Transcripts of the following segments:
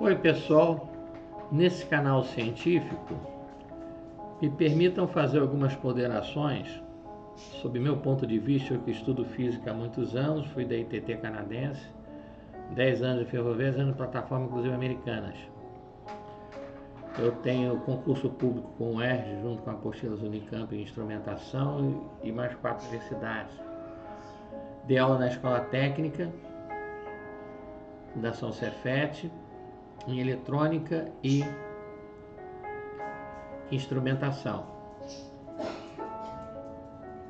Oi pessoal, nesse canal científico me permitam fazer algumas ponderações sob meu ponto de vista. Eu que estudo física há muitos anos, fui da ITT canadense, 10 anos de ferrovia, anos de plataforma inclusive americanas. Eu tenho concurso público com o ERJ, junto com a apostilas Unicamp em instrumentação e mais 4 universidades. Dei aula na escola técnica, Fundação Cefet, em eletrônica e instrumentação.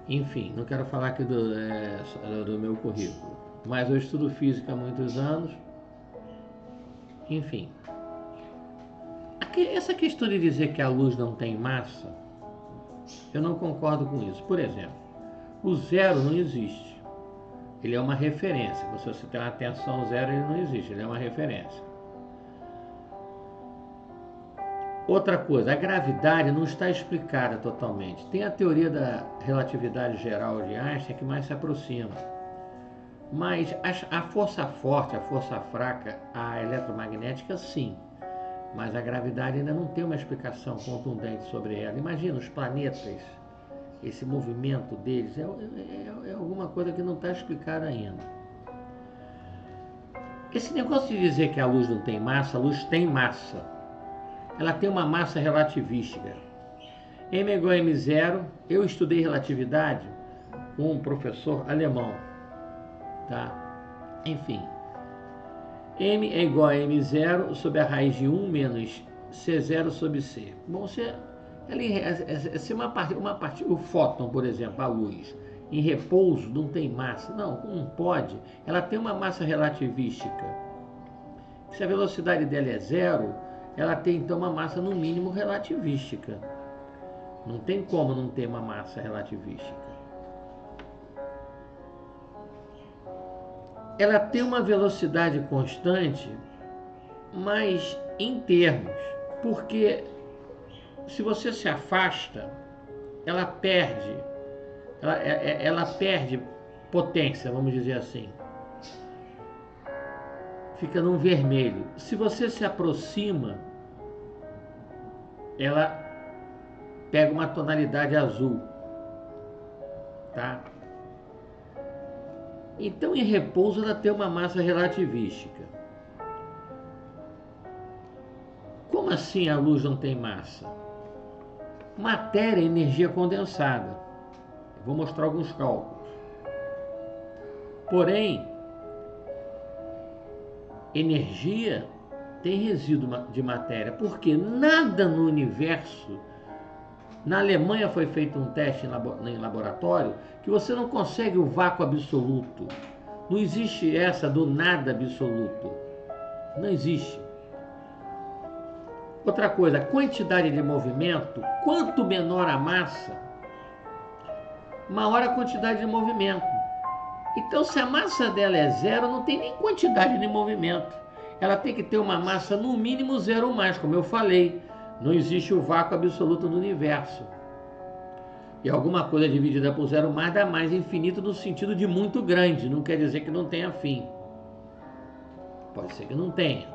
Enfim, não quero falar aqui do meu currículo, mas eu estudo física há muitos anos. Enfim, essa questão de dizer que a luz não tem massa, eu não concordo com isso. Por exemplo, o zero não existe. Ele é uma referência. Se você tem uma tensão zero, ele não existe, ele é uma referência. Outra coisa, a gravidade não está explicada totalmente. Tem a teoria da relatividade geral de Einstein que mais se aproxima. Mas a força forte, a força fraca, a eletromagnética, sim. Mas a gravidade ainda não tem uma explicação contundente sobre ela. Imagina os planetas, esse movimento deles, é alguma coisa que não está explicada ainda. Esse negócio de dizer que a luz não tem massa, a luz tem massa. Ela tem uma massa relativística. M igual a M0, eu estudei relatividade com um professor alemão, tá? Enfim, M é igual a M0 sobre a raiz de 1 menos C0 sobre C. Bom, se uma parte, o fóton, por exemplo, a luz, em repouso não tem massa. Não pode. Ela tem uma massa relativística. Se a velocidade dela é zero, ela tem então uma massa no mínimo relativística. Não tem como não ter uma massa relativística. Ela tem uma velocidade constante, mas em termos, porque se você se afasta, ela perde potência, vamos dizer assim. Fica num vermelho. Se você se aproxima, ela pega uma tonalidade azul, tá? Então, em repouso, ela tem uma massa relativística. Como assim a luz não tem massa? Matéria é energia condensada. Eu vou mostrar alguns cálculos. Porém, energia tem resíduo de matéria, porque nada no universo. Na Alemanha foi feito um teste em laboratório que você não consegue o vácuo absoluto. Não existe essa do nada absoluto. Não existe. Outra coisa, a quantidade de movimento, quanto menor a massa, maior a quantidade de movimento. Então, se a massa dela é zero, não tem nem quantidade de movimento. Ela tem que ter uma massa no mínimo zero ou mais, como eu falei. Não existe o vácuo absoluto no universo. E alguma coisa dividida por zero mais dá mais, infinito no sentido de muito grande. Não quer dizer que não tenha fim. Pode ser que não tenha.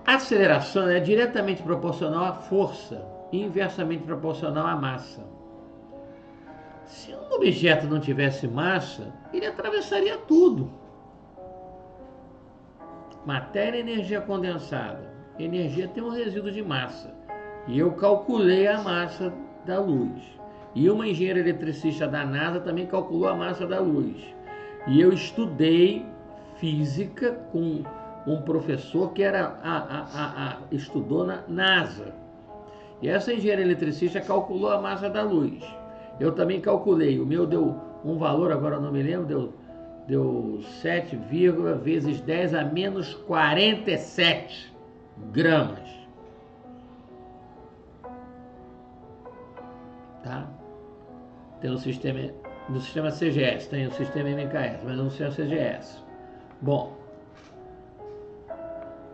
A aceleração é diretamente proporcional à força e inversamente proporcional à massa. Se um objeto não tivesse massa, ele atravessaria tudo. Matéria e energia condensada. Energia tem um resíduo de massa. E eu calculei a massa da luz. E uma engenheira eletricista da NASA também calculou a massa da luz. E eu estudei física com um professor que estudou na NASA. E essa engenheira eletricista calculou a massa da luz. Eu também calculei. O meu deu um valor, agora eu não me lembro, deu 7, vezes 10 a menos 47 gramas. Tá? Tem no sistema CGS, tem o sistema MKS, mas não sei o CGS. Bom,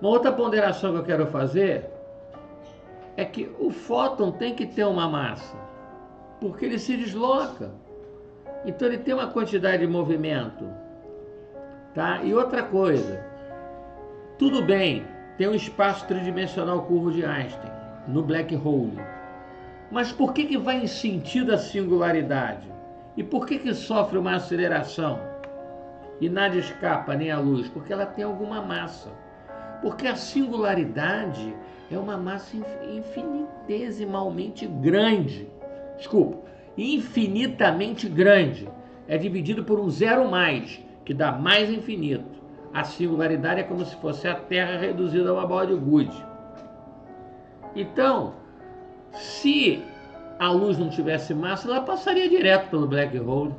uma outra ponderação que eu quero fazer é que o fóton tem que ter uma massa, porque ele se desloca. Então ele tem uma quantidade de movimento. Tá? E outra coisa, Tudo bem, tem um espaço tridimensional curvo de Einstein no black hole. Mas por que vai em sentido a singularidade? E por que sofre uma aceleração? E nada escapa, nem a luz? Porque ela tem alguma massa. Porque a singularidade é uma massa infinitesimalmente grande. Desculpa, infinitamente grande. É dividido por um zero mais, que dá mais infinito. A singularidade é como se fosse a Terra reduzida a uma bola de gude. Então, se a luz não tivesse massa, ela passaria direto pelo black hole.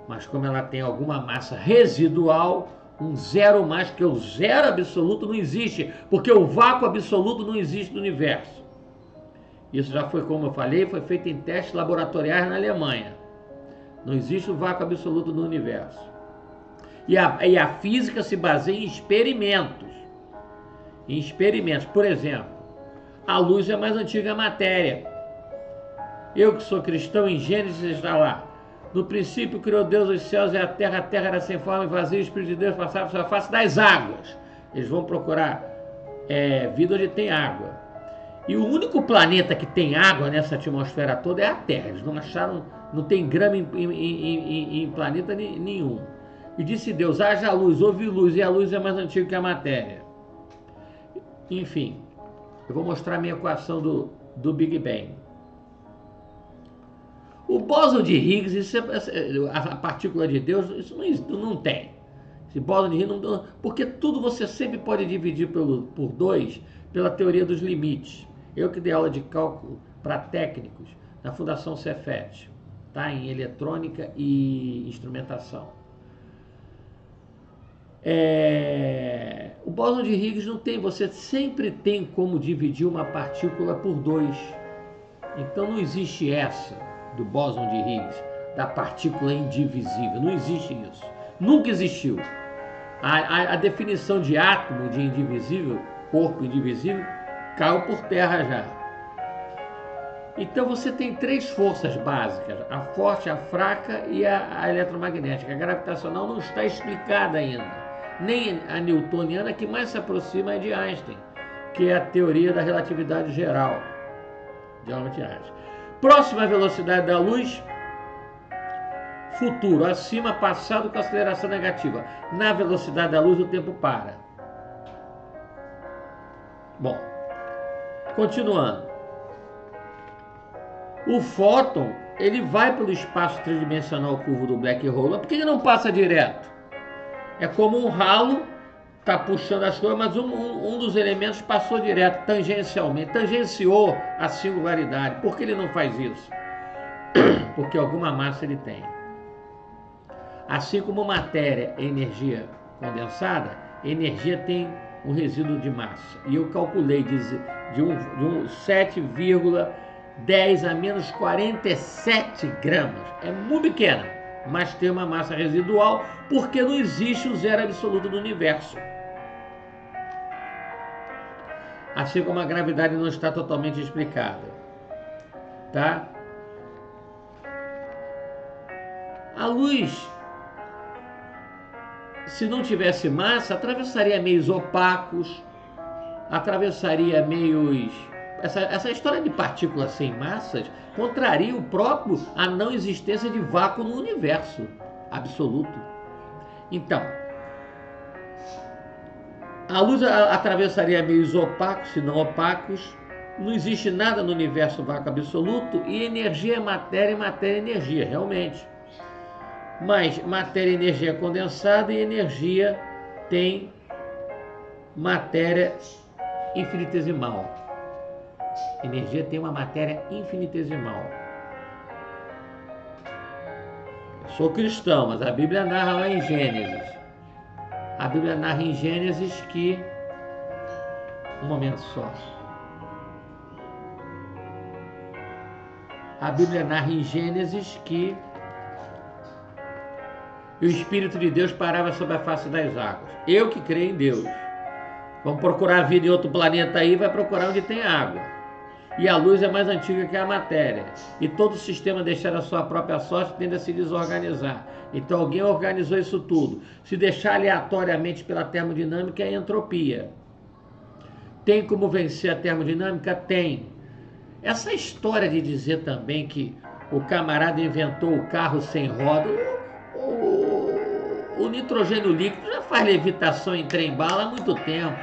Mas como ela tem alguma massa residual, um zero mais, que o zero absoluto não existe, porque o vácuo absoluto não existe no universo. Isso já foi, como eu falei, foi feito em testes laboratoriais na Alemanha. Não existe o vácuo absoluto no universo. E a física se baseia em experimentos. Em experimentos. Por exemplo, a luz é mais antiga que a matéria. Eu que sou cristão, em Gênesis está lá. No princípio criou Deus os céus e a terra era sem forma e vazia, o Espírito de Deus passava sobre a face das águas. Eles vão procurar vida onde tem água. E o único planeta que tem água nessa atmosfera toda é a Terra. Eles não acharam, não tem grama em planeta nenhum. E disse Deus, haja luz, houve luz, e a luz é mais antiga que a matéria. Enfim, eu vou mostrar a minha equação do Big Bang. O bóson de Higgs, a partícula de Deus, isso não tem. Esse bóson de Higgs não, porque tudo você sempre pode dividir por 2 pela teoria dos limites. Eu que dei aula de cálculo para técnicos na Fundação Cefet, tá? Em eletrônica e instrumentação. O bóson de Higgs não tem, você sempre tem como dividir uma partícula por 2. Então não existe essa do bóson de Higgs, da partícula indivisível. Não existe isso. Nunca existiu. A definição de átomo, de indivisível, corpo indivisível, caiu por terra já. Então você tem 3 forças básicas, a forte, a fraca e a eletromagnética. A gravitacional não está explicada ainda. Nem a newtoniana, que mais se aproxima é de Einstein, que é a teoria da relatividade geral de Albert Einstein. Próxima velocidade da luz, futuro, acima, passado com aceleração negativa. Na velocidade da luz o tempo para. Bom, continuando. O fóton, ele vai pelo espaço tridimensional curvo do black hole. Por que ele não passa direto? É como um ralo, está puxando as coisas, mas um dos elementos passou direto, tangencialmente, tangenciou a singularidade. Por que ele não faz isso? Porque alguma massa ele tem. Assim como matéria é energia condensada, energia tem um resíduo de massa. E eu calculei de um 7,10 a menos 47 gramas. É muito pequena, mas tem uma massa residual, porque não existe o zero absoluto do universo. Assim como a gravidade não está totalmente explicada, tá? A luz, se não tivesse massa, atravessaria meios opacos, atravessaria meios... Essa história de partículas sem massas contraria a não existência de vácuo no universo absoluto. Então, a luz atravessaria meios opacos, se não opacos. Não existe nada no universo vácuo absoluto, e energia é matéria e matéria é energia, realmente. Mas matéria e energia é condensada, e energia tem matéria infinitesimal. Energia tem uma matéria infinitesimal. Eu sou cristão, mas a Bíblia narra lá em Gênesis. A Bíblia narra em Gênesis que... Um momento só. A Bíblia narra em Gênesis que o Espírito de Deus parava sobre a face das águas. Eu que creio em Deus. Vamos procurar vida em outro planeta aí, vai procurar onde tem água. e a luz é mais antiga que a matéria. E todo sistema deixar a sua própria sorte tende a se desorganizar. Então alguém organizou isso tudo. Se deixar aleatoriamente pela termodinâmica é entropia. Tem como vencer a termodinâmica? Tem. Essa história de dizer também que o camarada inventou o carro sem roda, o nitrogênio líquido já faz levitação em trem-bala há muito tempo.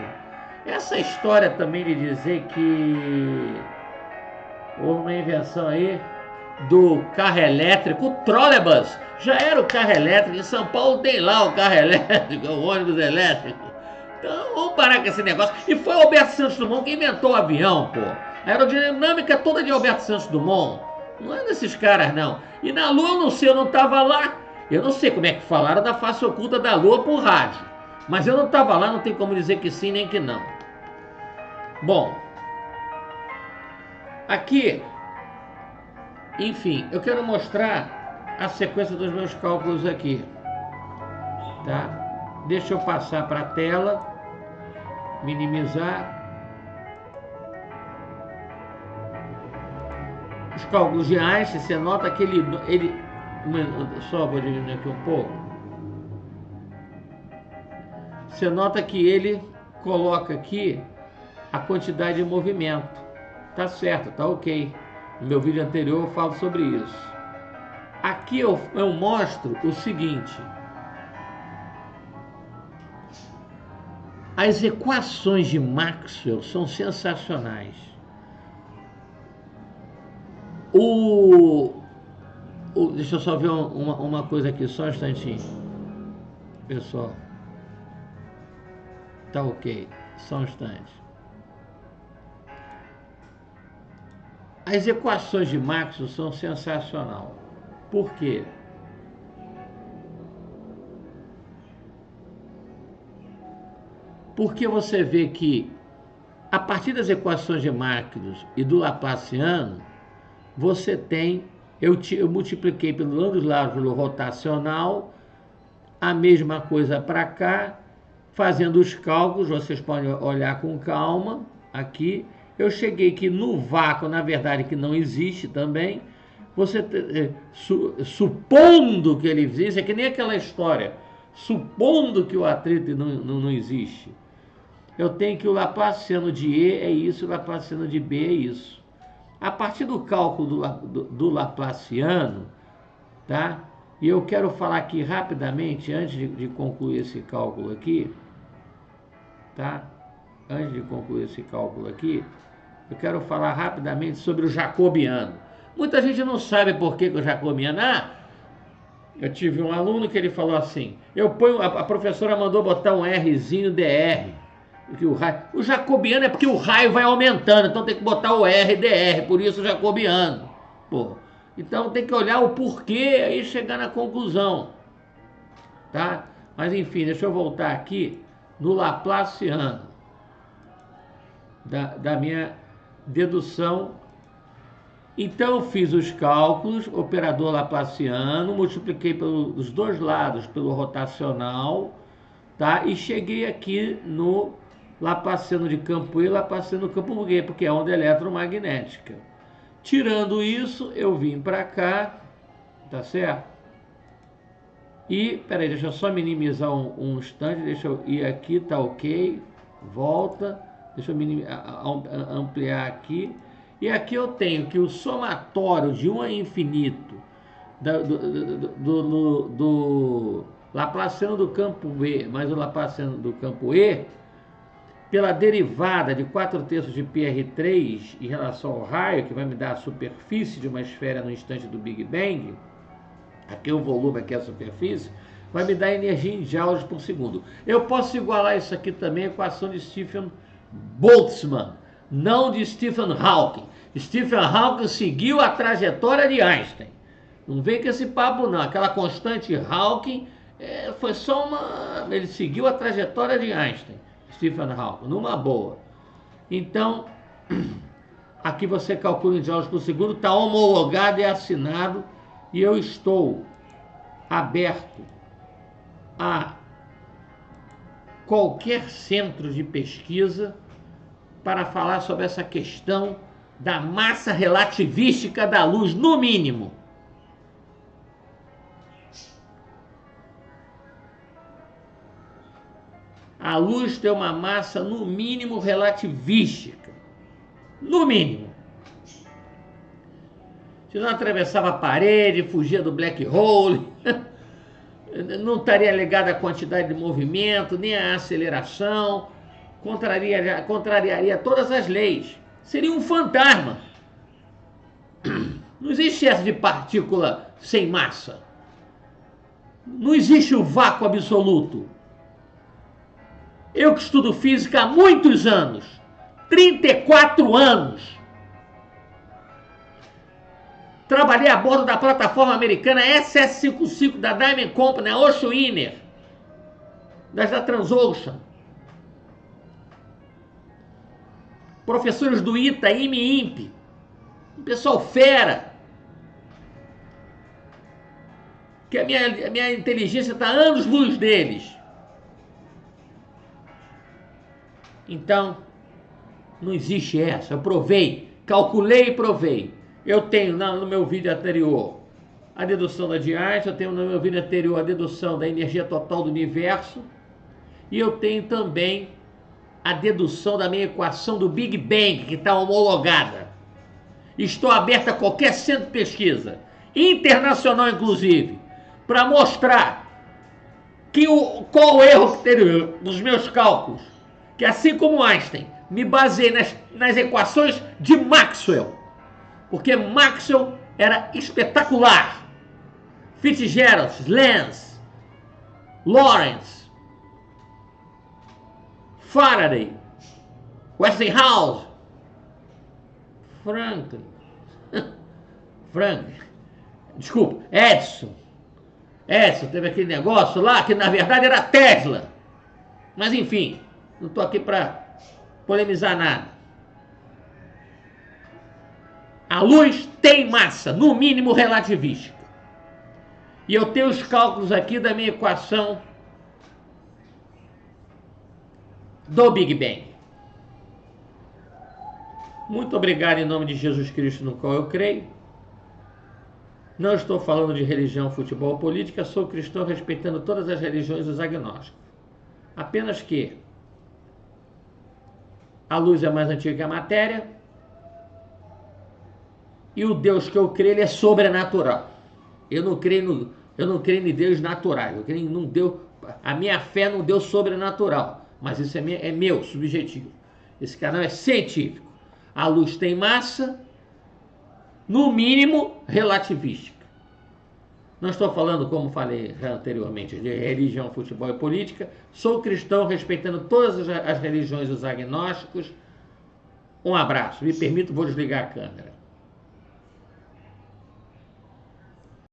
Essa história também de dizer que houve uma invenção aí do carro elétrico, o trolebus já era o carro elétrico, em São Paulo tem lá o carro elétrico, o ônibus elétrico. Então vamos parar com esse negócio. E foi o Alberto Santos Dumont que inventou o avião, pô. A aerodinâmica toda de Alberto Santos Dumont. Não é desses caras, não. E na Lua, eu não sei, eu não estava lá. Eu não sei como é que falaram da face oculta da Lua por rádio. Mas eu não estava lá, não tem como dizer que sim nem que não. Bom, aqui, enfim, eu quero mostrar a sequência dos meus cálculos aqui. Tá? Deixa eu passar para a tela, minimizar. Os cálculos de Einstein, você nota que ele só vou diminuir aqui um pouco. Você nota que ele coloca aqui a quantidade de movimento. Tá certo, tá ok. No meu vídeo anterior eu falo sobre isso. Aqui eu mostro o seguinte. As equações de Maxwell são sensacionais. Deixa eu só ver uma coisa aqui, só um instantinho. Pessoal. Tá ok, só um instante. As equações de Maxwell são sensacionais. Por quê? Porque você vê que, a partir das equações de Maxwell e do Laplaciano, você tem, eu multipliquei pelo ângulo rotacional, a mesma coisa para cá, fazendo os cálculos, vocês podem olhar com calma, aqui, eu cheguei que no vácuo, na verdade, que não existe também, você, supondo que ele existe, é que nem aquela história, supondo que o atrito não existe, eu tenho que o Laplaciano de E é isso, o Laplaciano de B é isso. A partir do cálculo do Laplaciano, tá? E eu quero falar aqui rapidamente, antes de concluir esse cálculo aqui, tá? Antes de concluir esse cálculo aqui, eu quero falar rapidamente sobre o jacobiano. Muita gente não sabe por que o jacobiano... Eu tive um aluno que ele falou assim, a professora mandou botar um Rzinho DR, que o jacobiano é porque o raio vai aumentando, então tem que botar o RDR, por isso o jacobiano. Pô, então tem que olhar o porquê e chegar na conclusão. Tá? Mas enfim, deixa eu voltar aqui no Laplaciano, da minha dedução. Então eu fiz os cálculos, operador Laplaciano, multipliquei pelos dois lados pelo rotacional, tá? E cheguei aqui no Laplaciano de campo E, Laplaciano do campo B, porque é onda eletromagnética. Tirando isso, eu vim para cá, tá certo? E, peraí, deixa eu só minimizar um instante, deixa eu ir aqui, tá ok, volta, deixa eu ampliar aqui. E aqui eu tenho que o somatório de 1 a infinito do Laplaciano do campo B mais o Laplaciano do campo E, pela derivada de 4/3 de PR3 em relação ao raio, que vai me dar a superfície de uma esfera no instante do Big Bang, aqui o volume, aqui a superfície, vai me dar energia em joules por segundo. Eu posso igualar isso aqui também à equação de Stephen Boltzmann, não de Stephen Hawking. Stephen Hawking seguiu a trajetória de Einstein. Não vem com esse papo não, aquela constante Hawking foi só uma... Ele seguiu a trajetória de Einstein, Stephen Hawking, numa boa. Então, aqui você calcula em joules por segundo, está homologado e assinado, e eu estou aberto a qualquer centro de pesquisa para falar sobre essa questão da massa relativística da luz, no mínimo. A luz tem uma massa, no mínimo, relativística. No mínimo. Se não atravessava a parede, fugia do black hole, não estaria ligada à quantidade de movimento, nem à aceleração, contrariaria todas as leis. Seria um fantasma. Não existe excesso de partícula sem massa. Não existe o vácuo absoluto. Eu que estudo física há muitos anos, 34 anos, trabalhei a bordo da plataforma americana SS-55 da Diamond Company, a Ocean Winner, da Transocean. Professores do ITA, IME-IMP, um pessoal fera, que a minha inteligência está anos-luz deles. Então, não existe essa. Eu provei, calculei e provei. Eu tenho no meu vídeo anterior a dedução da de Einstein, eu tenho no meu vídeo anterior a dedução da energia total do universo, e eu tenho também a dedução da minha equação do Big Bang, que está homologada. Estou aberto a qualquer centro de pesquisa, internacional inclusive, para mostrar qual o erro que teve nos meus cálculos. Que assim como Einstein, me baseei nas equações de Maxwell, porque Maxwell era espetacular. Fitzgerald, Lenz, Lorentz, Faraday, Westinghouse, Edison. Edison teve aquele negócio lá que na verdade era Tesla. Mas enfim, não estou aqui para polemizar nada. A luz tem massa, no mínimo relativística. E eu tenho os cálculos aqui da minha equação do Big Bang. Muito obrigado em nome de Jesus Cristo, no qual eu creio. Não estou falando de religião, futebol ou política, sou cristão respeitando todas as religiões e os agnósticos. Apenas que a luz é mais antiga que a matéria e o Deus que eu creio, ele é sobrenatural. Eu não creio em Deus naturais, eu creio num Deus, a minha fé num Deus sobrenatural, mas isso é meu, subjetivo. Esse canal é científico. A luz tem massa, no mínimo relativística. Não estou falando, como falei anteriormente, de religião, futebol e política. Sou cristão respeitando todas as religiões e os agnósticos. Um abraço. Me permito, vou desligar a câmera.